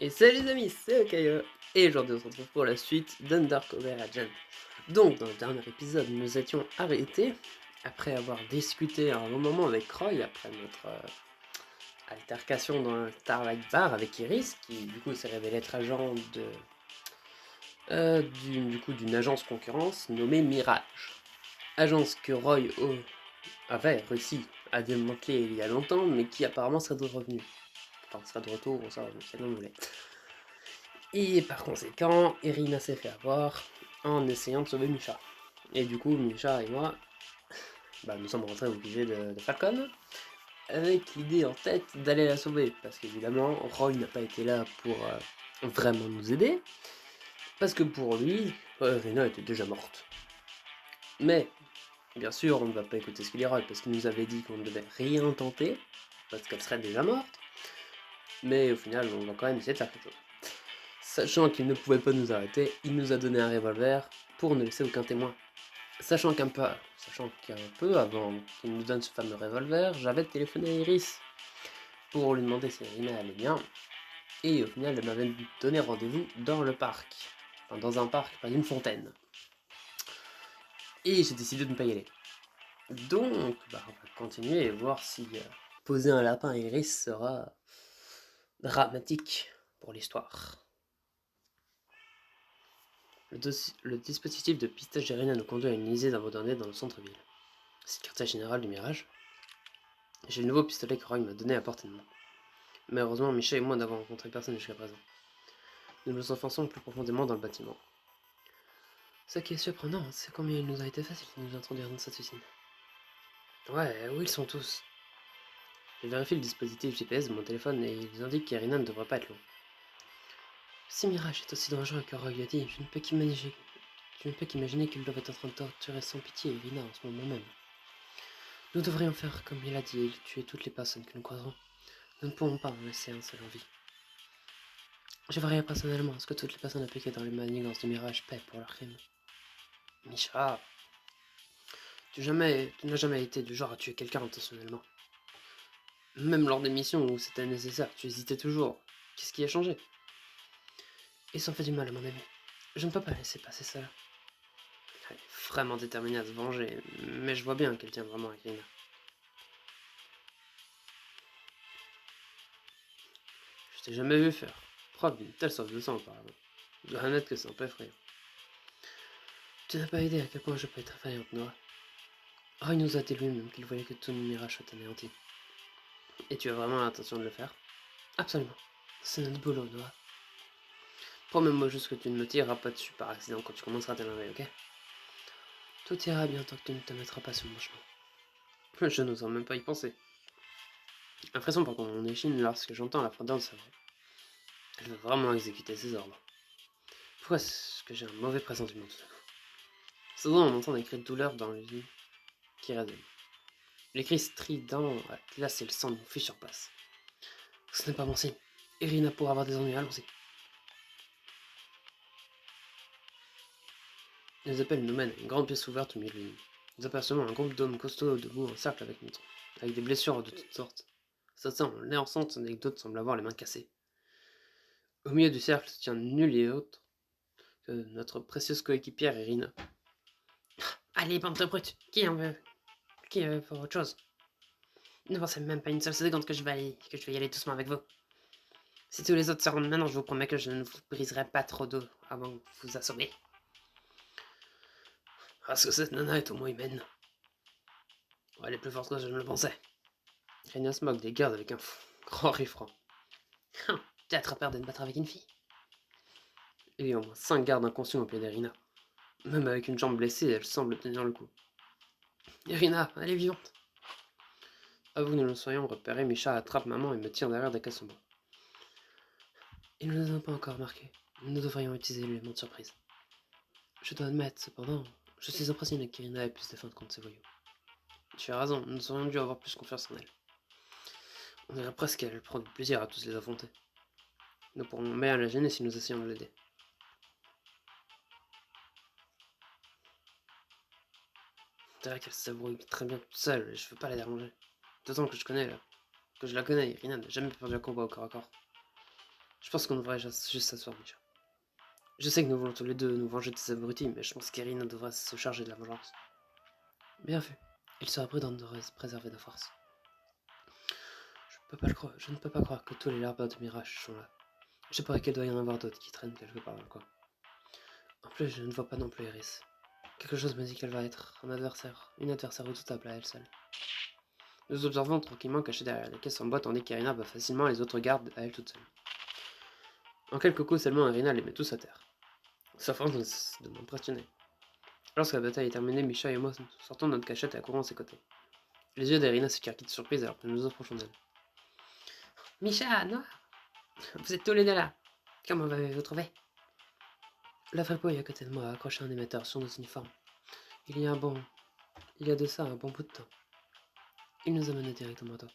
Et salut les amis, c'est Okayo. Et aujourd'hui on se retrouve pour la suite d'Undercover Agent. Donc dans le dernier épisode nous étions arrêtés après avoir discuté un long moment avec Roy après notre altercation dans un Starlight Bar avec Iris qui du coup s'est révélé être agent de d'une agence concurrence nommée Mirage. Agence que Roy avait réussi à démanteler il y a longtemps mais qui apparemment serait de revenu. Enfin serait de retour, ça c'est comme vous voulez. Et par conséquent, Irina s'est fait avoir en essayant de sauver Misha. Et du coup, Misha et moi, nous sommes rentrés au QG de Falcon, avec l'idée en tête d'aller la sauver. Parce qu'évidemment, Roy n'a pas été là pour vraiment nous aider. Parce que pour lui, Irina était déjà morte. Mais, bien sûr, on ne va pas écouter ce qu'il dit Roy, parce qu'il nous avait dit qu'on ne devait rien tenter, parce qu'elle serait déjà morte. Mais au final, on va quand même essayer de faire quelque chose. Sachant qu'il ne pouvait pas nous arrêter, il nous a donné un revolver pour ne laisser aucun témoin. Sachant qu'un peu avant qu'il nous donne ce fameux revolver, j'avais téléphoné à Iris pour lui demander si Irina allait bien. Et au final, elle m'avait donné rendez-vous dans le parc. Enfin, dans un parc, près d'une fontaine. Et j'ai décidé de ne pas y aller. Donc, on va continuer et voir si poser un lapin à Iris sera dramatique pour l'histoire. Le dispositif de pistage d'Irina nous conduit à une lysée d'abandonnés dans le centre-ville. C'est le quartier général du Mirage. J'ai le nouveau pistolet que Roy m'a donné à portée de main. Mais heureusement, Michel et moi n'avons rencontré personne jusqu'à présent. Nous nous enfonçons plus profondément dans le bâtiment. Ce qui est surprenant, c'est combien il nous a été facile de nous introduire dans cette usine. Ouais, où ils sont tous? Je vérifie le dispositif GPS de mon téléphone et ils indiquent qu'Irina ne devrait pas être loin. Si Mirage est aussi dangereux que Roy l'a dit, je ne peux qu'imaginer qu'il doit être en train de torturer sans pitié Irina en ce moment même. Nous devrions faire comme il a dit et tuer toutes les personnes que nous croiserons. Nous ne pouvons pas en laisser un seul en vie. Je verrai personnellement ce que toutes les personnes impliquées dans les manigances de Mirage paient pour leurs crimes. Misha, tu n'as jamais été du genre à tuer quelqu'un intentionnellement. Même lors des missions où c'était nécessaire, tu hésitais toujours. Qu'est-ce qui a changé? Il s'en fait du mal à mon ami. Je ne peux pas laisser passer cela. Elle est vraiment déterminée à se venger, mais je vois bien qu'elle tient vraiment à Grina. Je t'ai jamais vu faire preuve d'une telle soif de sang auparavant. Je dois admettre que c'est un peu effrayant. Tu n'as pas idée à quel point je peux être effrayante, Noah. Roy nous a dit lui-même qu'il voulait que tout nos mirages soit anéanti. Et tu as vraiment l'intention de le faire? Absolument. C'est notre boulot, Noah. Promets-moi juste que tu ne me tireras pas dessus par accident quand tu commenceras à t'énerver, ok? Tout ira bien tant que tu ne te mettras pas sur mon chemin. Je n'ose même pas y penser. L'impression par contre mon échine lorsque j'entends la froideur de sa voix. Elle veut vraiment exécuter ses ordres. Pourquoi est-ce que j'ai un mauvais pressentiment tout à coup? Soudain on entend des cris de douleur dans l'usine qui résonnent. Les cris stridents à glacer le sang de mon fils sur place. Ce n'est pas bon signe. Irina pourra avoir des ennuis, allons-y. Les appels nous mènent à une grande pièce ouverte au milieu de l'usine. Nous apercevons un groupe d'hommes costauds debout en cercle avec des blessures de toutes sortes. Certains ont le nez en sang, tandis que d'autres semblent avoir les mains cassées. Au milieu du cercle se tient nul et autre que notre précieuse coéquipière Irina. Allez, bande de brutes, qui en veut? Qui veut pour autre chose? Ne pensez même pas une seule seconde que je vais y aller doucement avec vous. Si tous les autres se rendent maintenant, je vous promets que je ne vous briserai pas trop d'eau avant de vous assommer. Parce que cette nana est au moins humaine. Elle est plus forte que je ne le pensais. Irina se moque des gardes avec un grand rire franc. Tu as trop peur de te battre avec une fille? Il y a au moins 5 gardes inconscients au pied d'Irina. Même avec une jambe blessée, elle semble tenir le coup. Irina, elle est vivante. Avant que nous le soyons repérés, Misha attrape maman et me tire derrière des casse-bois. Ils ne nous ont pas encore marqué. Nous devrions utiliser l'élément de surprise. Je dois admettre, cependant, je suis impressionné qu'Irina ait pu se défendre contre ces voyous. Tu as raison, nous aurions dû avoir plus confiance en elle. On dirait presque qu'elle prend du plaisir à tous les affronter. Nous pourrons bien la gêner si nous essayons de l'aider. C'est vrai qu'elle s'abrouille très bien toute seule et je veux pas la déranger. D'autant que je la connais, Irina n'a jamais perdu un combat au corps à corps. Je pense qu'on devrait juste s'asseoir, Misha. Je sais que nous voulons tous les deux nous venger de ces abrutis, mais je pense qu'Irina devrait se charger de la vengeance. Bien vu. Il serait prudent de préserver nos forces. Je ne peux pas croire que tous les larbins de Mirage sont là. Je parie qu'il doit y en avoir d'autres qui traînent quelque part dans le coin. En plus, je ne vois pas non plus Iris. Quelque chose me dit qu'elle va être une adversaire redoutable à elle seule. Nous observons tranquillement cachés derrière les caisses en bois tandis qu'Irina bat facilement les autres gardes à elle toute seule. En quelques coups seulement, Irina les met tous à terre. Sa force de m'impressionner. Lorsque la bataille est terminée, Misha et moi sortons de notre cachette et accourons à ses côtés. Les yeux d'Irina s'écarquillent de surprise alors que nous nous approchons d'elle. Misha, Noah, vous êtes tous les deux là. Comment m'avez-vous trouvé? La fripouille à côté de moi a accroché un émetteur sur nos uniformes. Il y a de ça un bon bout de temps. Il nous a menés directement à toi.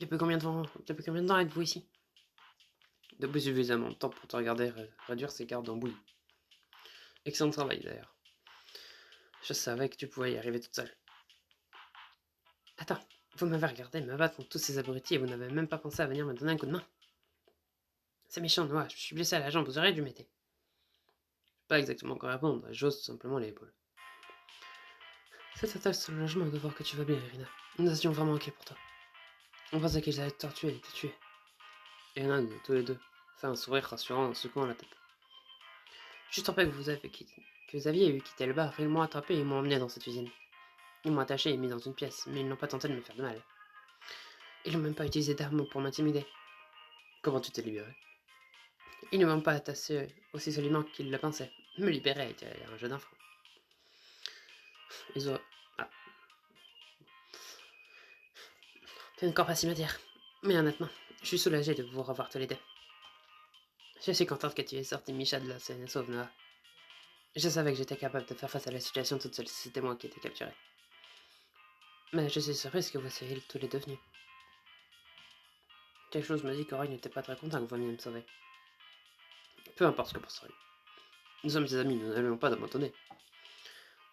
Depuis combien de temps êtes-vous ici? Depuis suffisamment de temps pour te regarder réduire ces gardes en bouillie. Excellent travail d'ailleurs. Je savais que tu pouvais y arriver toute seule. Attends, vous m'avez regardé me battre contre tous ces abrutis et vous n'avez même pas pensé à venir me donner un coup de main. C'est méchant, Noah, je suis blessé à la jambe, vous auriez dû m'aider. Pas exactement quoi répondre, j'ose tout simplement les épaules. C'est un tel soulagement de voir que tu vas bien, Irina. Nous étions vraiment inquiets pour toi. On pensait qu'ils allaient te torturer et te tuer. Irina, nous, tous les deux, fait un sourire rassurant en secouant la tête. Juste après que vous aviez eu quitté le bar, ils m'ont attrapé et ils m'ont emmené dans cette usine. Ils m'ont attaché et mis dans une pièce, mais ils n'ont pas tenté de me faire de mal. Ils n'ont même pas utilisé d'armes pour m'intimider. Comment tu t'es libéré? Ils ne m'ont pas attaché aussi solidement qu'ils le pensaient. Me libérer a été un jeu d'enfant. Ils ont... Ah. C'est encore facile à dire. Mais honnêtement, je suis soulagé de vous revoir tous les deux. Je suis contente que tu aies sorti Misha de la scène sauve, Noah. Je savais que j'étais capable de faire face à la situation toute seule si c'était moi qui étais capturé. Mais je suis surprise que vous soyez tous les deux venus. Quelque chose me dit qu'Aurore n'était pas très content que vous veniez me sauver. Peu importe ce que penseriez. Nous sommes tes amis, nous n'allions pas d'abandonner.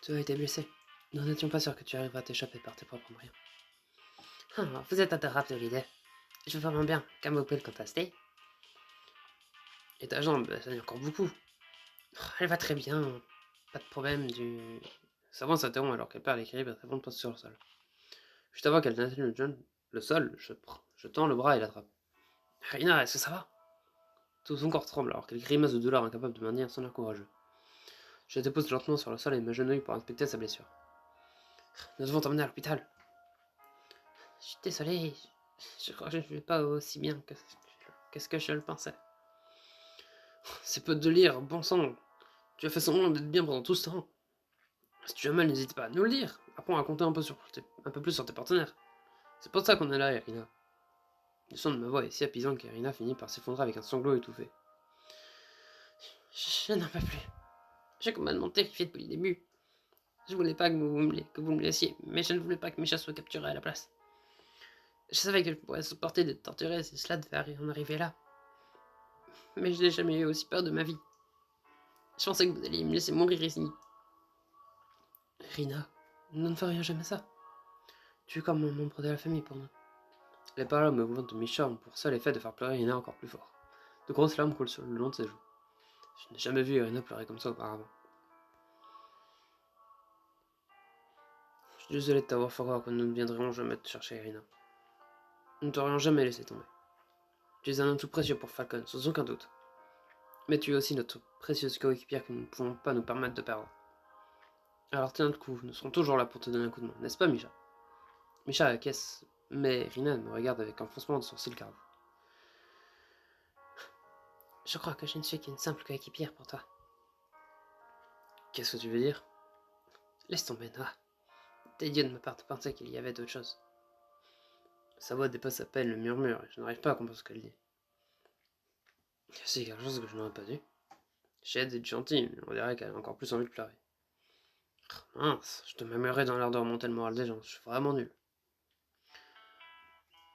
Tu as été blessé. Nous n'étions pas sûrs que tu arriverais à t'échapper par tes propres moyens. Ah, vous êtes adorables tous les deux. Je veux vraiment bien, comme vous pouvez le constater. Et ta jambe, ça y est encore beaucoup. Elle va très bien, pas de problème du... Savant s'interrompt alors qu'elle perd l'équilibre et s'avance sur le sol. Juste avant qu'elle n'atteigne le sol, je tends le bras et l'attrape. Rina, est-ce que ça va? Tout son corps tremble alors qu'elle grimace de douleur incapable de maintenir son air courageux. Je la dépose lentement sur le sol et m'agenouille pour inspecter sa blessure. Nous devons t'emmener à l'hôpital. Je suis désolé, je crois que je ne vais pas aussi bien que ce que je le pensais. C'est peu de lire, bon sang. Tu as fait semblant d'être bien pendant tout ce temps. Si tu as mal, n'hésite pas à nous le dire. Apprends à compter un peu plus sur tes partenaires. C'est pour ça qu'on est là, Irina. Le son de ma voix est si apaisant qu'Irina finit par s'effondrer avec un sanglot étouffé. Je n'en peux plus. J'ai complètement terrifié depuis le début. Je voulais pas que vous me laissiez, mais je ne voulais pas que Misha soit capturé à la place. Je savais que je pourrais supporter d'être torturé si cela devait en arriver là. Mais je n'ai jamais eu aussi peur de ma vie. Je pensais que vous alliez me laisser mourir ici. Rina, nous ne ferions jamais ça. Tu es comme un membre de la famille pour nous. Les paroles me mouvement de Misha ont pour seul effet de faire pleurer Rina encore plus fort. De grosses larmes coulent sur le long de ses joues. Je n'ai jamais vu Irina pleurer comme ça auparavant. Je suis désolé de t'avoir fait croire que nous ne viendrions jamais te chercher, Irina. Nous ne t'aurions jamais laissé tomber. Tu es un atout précieux pour Falcon, sans aucun doute. Mais tu es aussi notre précieuse coéquipière que nous ne pouvons pas nous permettre de perdre. Alors tiens le coup, nous serons toujours là pour te donner un coup de main, n'est-ce pas, Misha? Misha acquiesce, mais Rina me regarde avec un froncement de sourcils carvés. Je crois que je ne suis qu'une simple coéquipière pour toi. Qu'est-ce que tu veux dire? Laisse tomber, Noah. T'es idiot de ma part de penser qu'il y avait d'autres choses. Sa voix dépasse à peine le murmure et je n'arrive pas à comprendre ce qu'elle dit. C'est quelque chose que je n'aurais pas dit. J'ai hâte d'être gentille, mais on dirait qu'elle a encore plus envie de pleurer. Oh, mince, je te m'améliorerai dans l'air de remonter le moral des gens, je suis vraiment nul.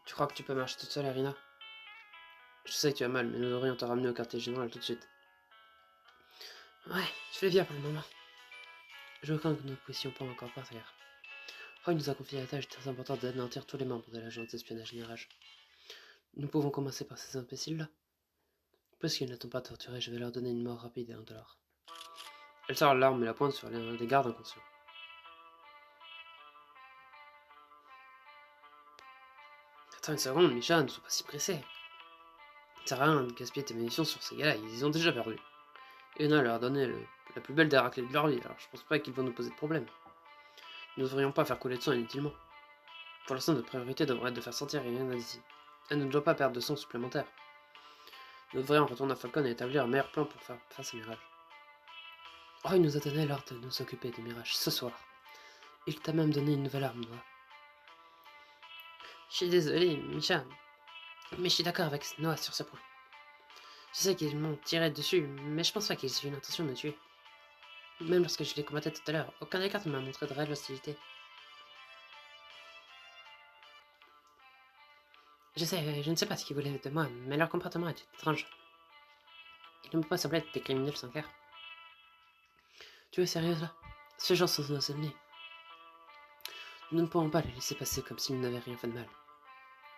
Tu crois que tu peux marcher toute seule, Irina? Je sais que tu as mal, mais nous devrions te ramener au quartier général tout de suite. Ouais, je vais bien pour le moment. Je crains que nous ne puissions pas encore partir. Roy nous a confié la tâche très importante d'anéantir tous les membres de l'agence d'espionnage Mirage. Nous pouvons commencer par ces imbéciles-là. Puisqu'ils ne t'ont pas torturé, je vais leur donner une mort rapide et indolore. Elle sort l'arme et la pointe sur l'un des gardes inconscients. Attends une seconde, Misha, ne sois pas si pressé. Ça sert à rien de gaspiller tes munitions sur ces gars-là, ils ont déjà perdu. Irina leur a donné la plus belle des raclées de leur vie, alors je pense pas qu'ils vont nous poser de problème. Nous ne devrions pas faire couler de sang inutilement. Pour l'instant, notre priorité devrait être de faire sortir Irina d'ici. Elle ne doit pas perdre de sang supplémentaire. Nous devrions retourner à Falcon et établir un meilleur plan pour faire face à Mirage. Oh, il nous a donné l'ordre de nous occuper de Mirage ce soir. Il t'a même donné une nouvelle arme, Noah. Je suis désolé, Misha, mais je suis d'accord avec Noah sur ce point. Je sais qu'ils m'ont tiré dessus, mais je pense pas qu'ils aient eu l'intention de me tuer. Même lorsque je les combattais tout à l'heure, aucun des cartes ne m'a montré de réelle hostilité. Je ne sais pas ce qu'ils voulaient de moi, mais leur comportement était étrange. Ils ne m'ont pas semblé être des criminels sans cœur. Tu es sérieuse là? Ce genre sont nos ennemis. Nous ne pourrons pas les laisser passer comme s'ils n'avaient rien fait de mal.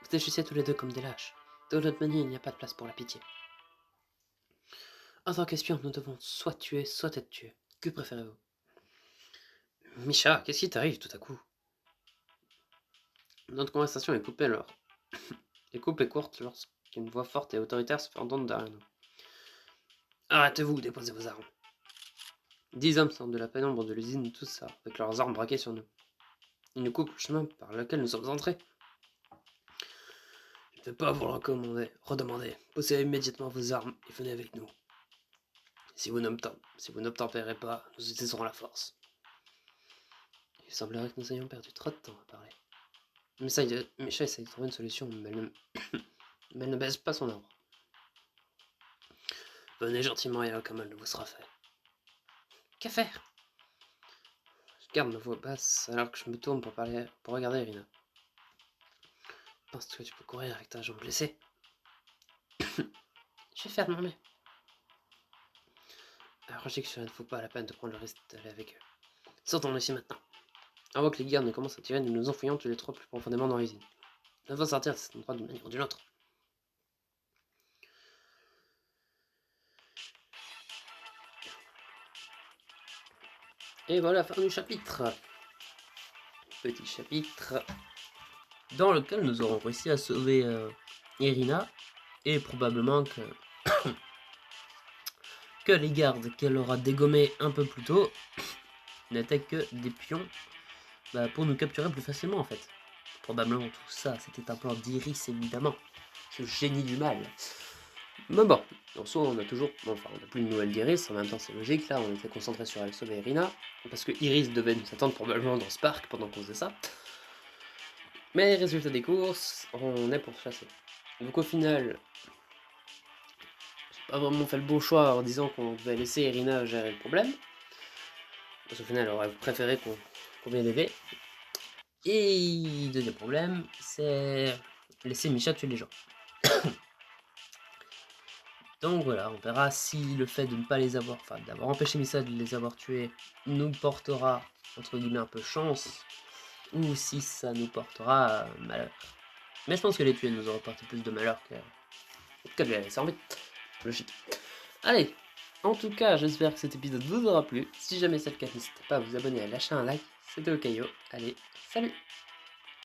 Vous agissez tous les deux comme des lâches. De notre manière, il n'y a pas de place pour la pitié. En tant qu'espion, nous devons soit tuer, soit être tués. Que préférez-vous? Misha, qu'est-ce qui t'arrive tout à coup? Notre conversation est coupée alors. est courte lorsqu'une voix forte et autoritaire se fait entendre derrière nous. Arrêtez-vous, déposez vos armes. 10 hommes sortent de la pénombre de l'usine, tous ça, avec leurs armes braquées sur nous. Ils nous coupent le chemin par lequel nous sommes entrés. Je ne vais pas vous le redemander. Posez immédiatement vos armes et venez avec nous. Si vous n'obtempérez pas, nous utiliserons la force. Il semblerait que nous ayons perdu trop de temps à parler. Misha essaie de trouver une solution, mais elle ne baisse pas son arbre. Venez gentiment et aucun mal ne vous sera fait. Qu'à faire? Je garde ma voix basse alors que je me tourne pour regarder Irina. Penses-tu que tu peux courir avec ta jambe blessée? Je vais faire de mon mieux. Alors je dis que cela ne vaut pas la peine de prendre le risque d'aller avec eux. Sortons d'ici maintenant. Avant que les gardes ne commencent à tirer, nous nous enfouillons tous les trois plus profondément dans l'usine. Nous devons sortir de cet endroit d'une manière ou d'une autre. Et voilà la fin du chapitre. Petit chapitre dans lequel nous aurons réussi à sauver Irina et probablement que les gardes qu'elle aura dégommés un peu plus tôt n'étaient que des pions pour nous capturer plus facilement en fait. Probablement tout ça, c'était un plan d'Iris évidemment, ce génie du mal. Mais bon, en soi on a plus une nouvelle d'Iris, en même temps c'est logique, là on était concentré sur elle sauver Irina, parce que Iris devait nous attendre probablement dans ce parc pendant qu'on faisait ça. Mais résultat des courses, on est pourchassé. Donc au final, j'ai pas vraiment fait le bon choix en disant qu'on devait laisser Irina gérer le problème. Parce qu'au final, elle aurait préféré qu'on vienne l'aider. Et deuxième problème, c'est laisser Misha tuer les gens. Donc voilà, on verra si le fait de ne pas les avoir, enfin d'avoir empêché Misha de les avoir tués, nous portera entre guillemets un peu chance, ou si ça nous portera malheur. Mais je pense que les tuer nous aura porté plus de malheur que de les laisser en vie. Logique. Allez, en tout cas, j'espère que cet épisode vous aura plu. Si jamais c'est le cas, n'hésitez pas à vous abonner et à lâcher un like. C'était Okayo. Allez, salut!